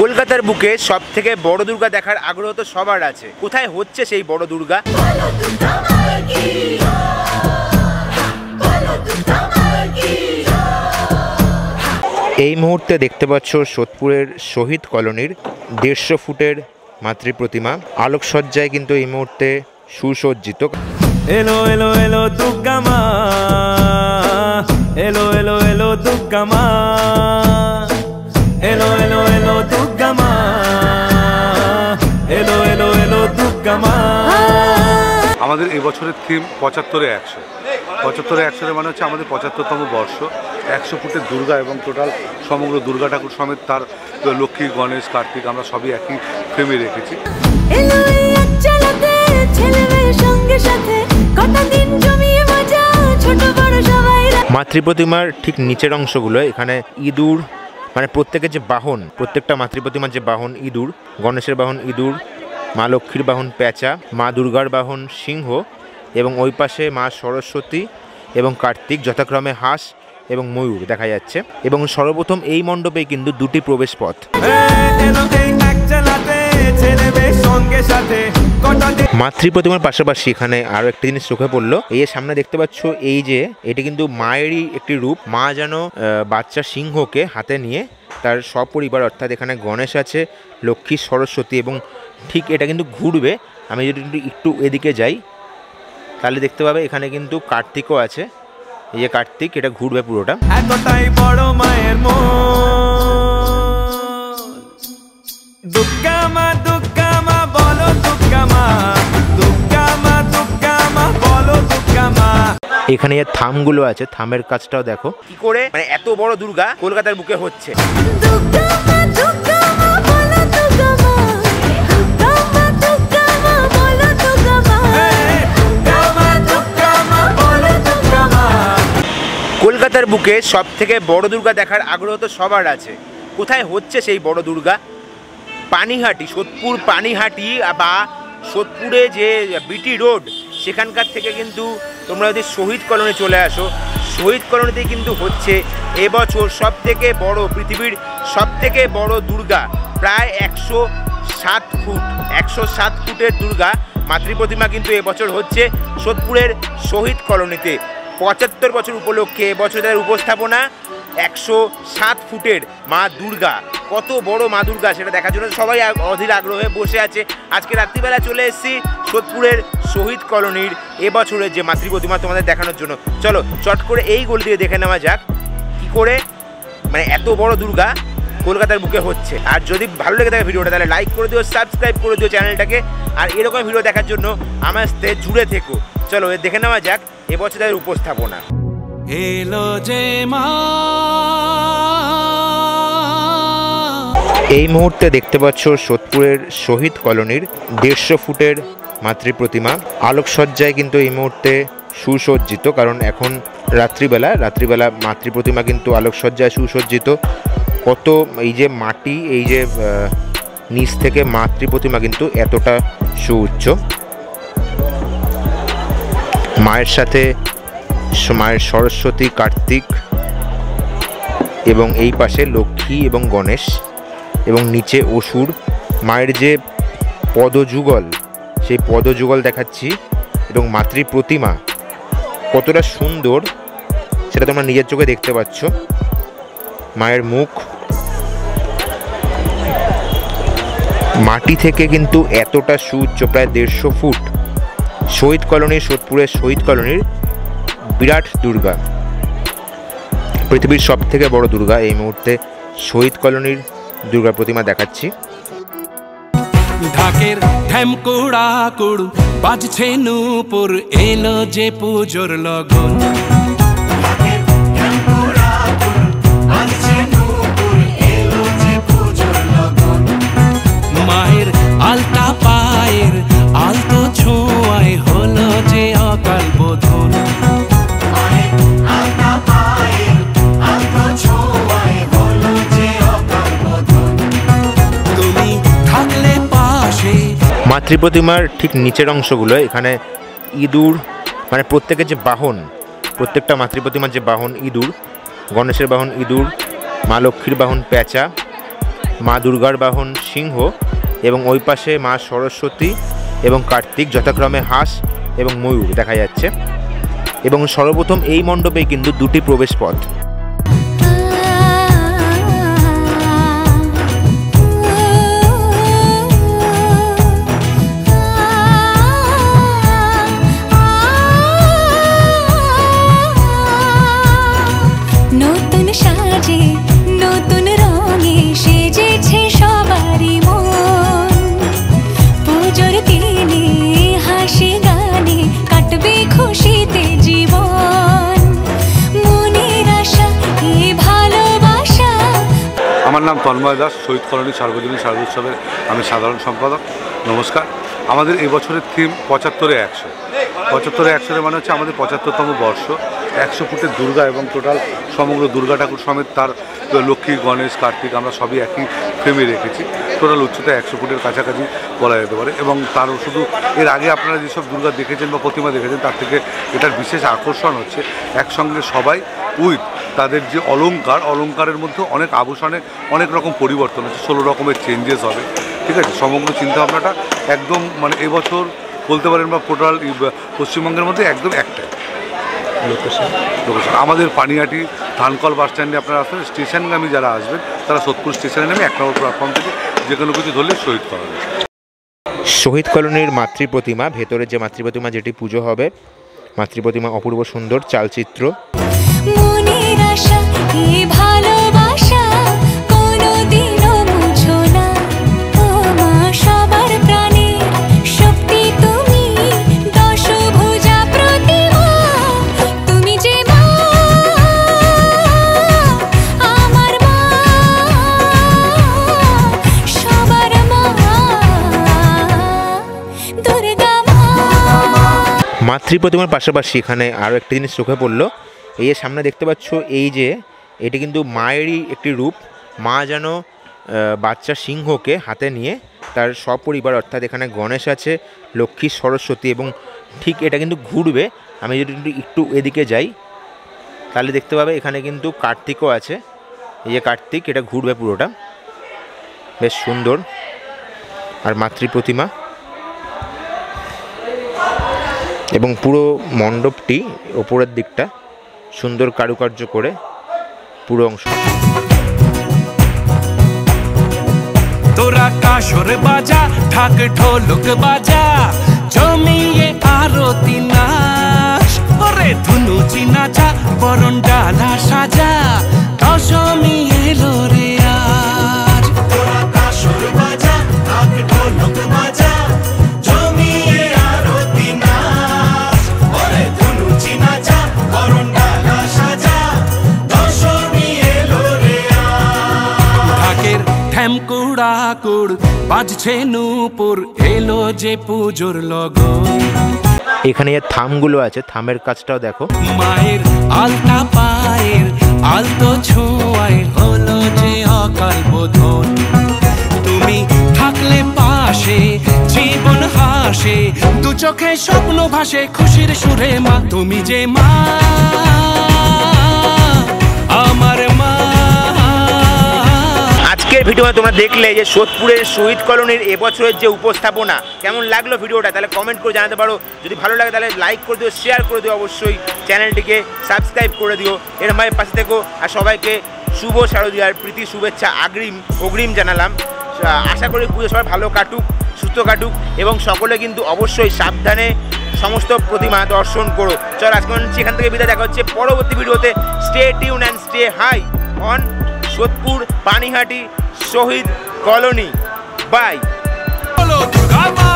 কলকাতার বুকে সব থেকে বড় দুর্গা দেখার আগ্রহ তো সবার আছে। কোথায় হচ্ছে সেই বড় দুর্গা? এই মুহূর্তে দেখতে পাচ্ছ সোদপুরের শহীদ কলোনির 150 ফুটের মাতৃ প্রতিমা আলোকসজ্জায় কিন্তু এই মুহূর্তে সুসজ্জিত। এলো এলো এলো দুর্গা মা, এলো এলো এলো দুর্গা মা, এলো এলো এলো দুর্গা মা, এলো এলো এলো দুর্গা মা। আমাদের এবছরের থিম 75-100। 75-100 মানে হচ্ছে আমাদের 75তম বর্ষ। 100 ফুটের দুর্গা এবং টোটাল সমগ্র দুর্গা ঠাকুর সমেত তার লক্ষ্মী, গণেশ, কার্তিক আমরা সবই একই ফ্রেমে রেখেছি। মাতৃ প্রতিমার ঠিক নিচের অংশগুলো এখানে ইঁদুর, মানে প্রত্যেকের যে বাহন, প্রত্যেকটা মাতৃ প্রতিমার যে বাহন ইঁদুর, গণেশের বাহন ইঁদুর, মা লক্ষ্মীর বাহন পেঁচা, মা দুর্গার বাহন সিংহ এবং ওই পাশে মা সরস্বতী এবং কার্তিক যথাক্রমে হাঁস এবং ময়ূর দেখা যাচ্ছে। এবং সর্বপ্রথম এই মণ্ডপে কিন্তু দুটি প্রবেশ পথ। মাতৃ প্রতিমার পাশাপাশি এখানে আরো একটা জিনিস চোখে পড়লো, এই সামনে দেখতে পাচ্ছ এই যে এটি কিন্তু মায়েরই একটি রূপ। মা যেন বাচ্চা সিংহকে হাতে নিয়ে তার সপরিবার, অর্থাৎ এখানে গণেশ আছে, লক্ষ্মী, সরস্বতী এবং ঠিক এটা কিন্তু ঘুরবে। আমি যদি একটু এদিকে যাই তাহলে দেখতে পাবে এখানে কিন্তু কার্তিকও আছে। এই যে কার্তিক, এটা ঘুরবে পুরোটা। এতটাই বড় মায়ের মন, দুর্গা মা দুর্গা মা বলো দুর্গা মা, দুর্গা মা দুর্গা মা বলো দুর্গা মা। এখানে যে থামগুলো আছে, থামের কাজটাও দেখো কি করে, মানে এত বড় দুর্গা কলকাতার বুকে হচ্ছে। কলকাতার বুকে সব থেকে বড় দুর্গা দেখার আগ্রহ তো সবার আছে। কোথায় হচ্ছে সেই বড় দুর্গা? পানিহাটি, সোদপুর পানিহাটি বা সোদপুরে যে বিটি রোড সেখানকার থেকে কিন্তু তোমরা যদি শহীদ কলোনি চলে আসো, শহীদ কলোনিতে কিন্তু হচ্ছে এবছর সব থেকে বড়, পৃথিবীর সব থেকে বড় দুর্গা। প্রায় 107 ফুট, 107 ফুটের দুর্গা মাতৃ প্রতিমা কিন্তু এবছর হচ্ছে সোদপুরের শহীদ কলোনিতে। 75 বছর উপলক্ষে এবছর তাদের উপস্থাপনা 107 ফুটের মা দুর্গা। কত বড় মা দুর্গা সেটা দেখার জন্য সবাই অধীর আগ্রহে বসে আছে। আজকে রাত্রিবেলা চলে এসেছি সোদপুরের শহীদ কলোনির এবছরের যে মাতৃ প্রতিমা তোমাদের দেখানোর জন্য। চলো চট করে এই গলি দিয়ে দেখে নেওয়া যাক কি করে মানে এত বড় দুর্গা কলকাতার বুকে হচ্ছে। আর যদি ভালো লেগে থাকে ভিডিওটা তাহলে লাইক করে দিও, সাবস্ক্রাইব করে দিও চ্যানেলটাকে। আর এরকম ভিডিও দেখার জন্য আমার সাথে জুড়ে থেকো। চলো দেখে নেওয়া যাক এবছর তাদের উপস্থাপনা। এলো যে মা, এই মুহূর্তে দেখতে পাচ্ছ সোদপুরের শহীদ কলোনির 150 ফুটের মাতৃ প্রতিমা আলোকসজ্জায় কিন্তু এই মুহূর্তে সুসজ্জিত, কারণ এখন রাত্রিবেলা মাতৃ প্রতিমা কিন্তু আলোকসজ্জায় সুসজ্জিত। কত এই যে মাটি, এই যে নিচ থেকে মাতৃ প্রতিমা কিন্তু এতটা সুউচ্চ। মায়ের সাথে মায়ের সরস্বতী, কার্তিক এবং এই পাশে লক্ষ্মী এবং গণেশ এবং নিচে অসুর। মায়ের যে পদযুগল, সেই পদযুগল দেখাচ্ছি এবং মাতৃ প্রতিমা কতটা সুন্দর সেটা তোমরা নিজের চোখে দেখতে পাচ্ছ। মায়ের মুখ মাটি থেকে কিন্তু এতটা সুউচ্চ, প্রায় 150 ফুট। শহীদ কলোনি, সোদপুরের শহীদ কলোনির বিরাট দুর্গা, পৃথিবীর সব থেকে বড় দুর্গা। এই মুহূর্তে শহীদ কলোনির দুর্গা প্রতিমা দেখাচ্ছি। ঢাকের ঢ্যামকুড়া কুড়ু বাজছে নূপুর, এলো যে পুজোর লগন। মায়ের আলতা পায়ের আলতো ছোঁয়ায় হলো যে অকাল বোধন। তুমি থাকলে পাশে। মাতৃ প্রতিমার ঠিক নিচের অংশগুলো এখানে ইঁদুর, মানে প্রত্যেকের যে বাহন, প্রত্যেকটা মাতৃ প্রতিমার যে বাহন ইঁদুর, গণেশের বাহন ইঁদুর, মা লক্ষ্মীর বাহন পেঁচা মা দুর্গার বাহন সিংহ এবং ওই পাশে মা সরস্বতী এবং কার্তিক যথাক্রমে হাঁস এবং ময়ূর দেখা যাচ্ছে। এবং সর্বপ্রথম এই মণ্ডপে কিন্তু দুটি প্রবেশ পথ। নতুন সাজে নতুন রঙে সেজেছে সবারই মন, পুজোর দিনে হাসি গানে কাটবে খুশিতে জীবন, মনের আশা এ ভালোবাসা। আমার নাম তন্ময় দাস, শহীদ কলোনি সার্বজনীন শারদোৎসবের আমি সাধারণ সম্পাদক। নমস্কার। আমাদের এই বছরের থিম 75-100। 75-100 মানে হচ্ছে আমাদের 75তম বর্ষ। 100 ফুটের দুর্গা এবং টোটাল সমগ্র দুর্গা ঠাকুর সমেত তার লক্ষ্মী, গণেশ, কার্তিক আমরা সবই একই ফ্রেমে রেখেছি। টোটাল উচ্চতা 100 ফুটের কাছাকাছি বলা যেতে পারে। এবং তারও শুধু এর আগে আপনারা যেসব দুর্গা দেখেছেন বা প্রতিমা দেখেছেন তার থেকে এটার বিশেষ আকর্ষণ হচ্ছে একসঙ্গে সবাই উইথ তাদের যে অলঙ্কারের মধ্যে অনেক আভূষণে অনেক রকম পরিবর্তন হচ্ছে, 16 রকমের চেঞ্জেস হবে। ঠিক আছে, সমগ্র চিন্তাভাবনাটা একদম মানে এবছর বলতে পারেন বা টোটাল পশ্চিমবঙ্গের মধ্যে একদম একটাই লোকেশন। আমাদের পানিহাটি ধানকল বাস স্ট্যান্ডে আপনারা আসবেন, স্টেশনগামী যারা আসবেন তারা সোদপুর স্টেশনে নেমে 1 নম্বর প্ল্যাটফর্ম থেকে যে কোনো কিছু ধরলে শহীদ কলোনি। শহীদ কলোনির মাতৃ প্রতিমা, ভেতরে যে মাতৃ প্রতিমা যেটি পুজো হবে, মাতৃ প্রতিমা অপূর্ব সুন্দর চালচিত্র। মনের আশা এ ভালোবাসা কোনোদিনও মুছো না, ও মা সবার প্রাণে শক্তি তুমি, দশভুজা প্রতিমা তুমি যে মা, আমার মা, সবার মা, দুর্গা মা। মাতৃ প্রতিমার পাশাপাশি এখানে আরও একটি জিনিস চোখে পড়লো, এই যে সামনে দেখতে পাচ্ছ, এই যে এটি কিন্তু মায়েরই একটি রূপ। মা যেন বাচ্চা সিংহকে হাতে নিয়ে তার সপরিবার, অর্থাৎ এখানে গণেশ আছে, লক্ষ্মী, সরস্বতী, এবং ঠিক এটা কিন্তু ঘুরবে। আমি যদি একটু এদিকে যাই তাহলে দেখতে পাবে এখানে কিন্তু কার্তিকও আছে। এই যে কার্তিক, এটা ঘুরবে পুরোটা, বেশ সুন্দর। আর মাতৃ প্রতিমা এবং পুরো মণ্ডপটি ওপরের দিকটা সুন্দর কারুকার্য করে পুরো অংশ। তোরা কাসর বাজা, ঢাক ঢোলক বাজা, জমিয়ে আরতি নাচ, ওরে ধুনুচি নাচা, বরণ ডালা সাজা, দশমী এলো রে আজ। তোরা কাসর বাজা, ঢাক ঢোলক বাজা, জমিয়ে আরতি নাচ, ওরে ধুনুচি নাচা, বরণ ডালা সাজা, দশমী এলো রে আজ। ঢাকের ঠ্যামকুড়াকুড় বাজছে নূপুর, এলো যে পুজোর লগন। এখানে যে থামগুলো আছে, থামের কাজটাও দেখো। মায়ের আলতা পায়ের আলতো ছোঁয়ায় হলো যে অকাল বোধন, তুমি থাকলে পাশে জীবন হাসে, দু চোখে স্বপ্ন ভাসে খুশির সুরে মা, তুমি যে মা, আমার মা। আজকের ভিডিও তোমরা দেখলে যে সোদপুরের শহীদ কলোনির এবছরের যে উপস্থাপনা, কেমন লাগলো ভিডিওটা তাহলে কমেন্ট করে জানাতে পারো। যদি ভালো লাগে তাহলে লাইক করে দিও, শেয়ার করে দিও, অবশ্যই চ্যানেলটিকে সাবস্ক্রাইব করে দিও। এরকম ভাবে পাশে থেকো। আর সবাইকে শুভ শারদীয়ার প্রীতি শুভেচ্ছা অগ্রিম জানালাম। আশা করি পুজো সবাই ভালো কাটুক, সুস্থ কাটুক, এবং সকলে কিন্তু অবশ্যই সাবধানে সমস্ত প্রতিমা দর্শন করো। চল আজকে এখান থেকে বিদায়, দেখা হচ্ছে পরবর্তী ভিডিওতে। Stay tune and stay high on Sodepur Panihati Shahid colony. Bye. বলো দুর্গা মা।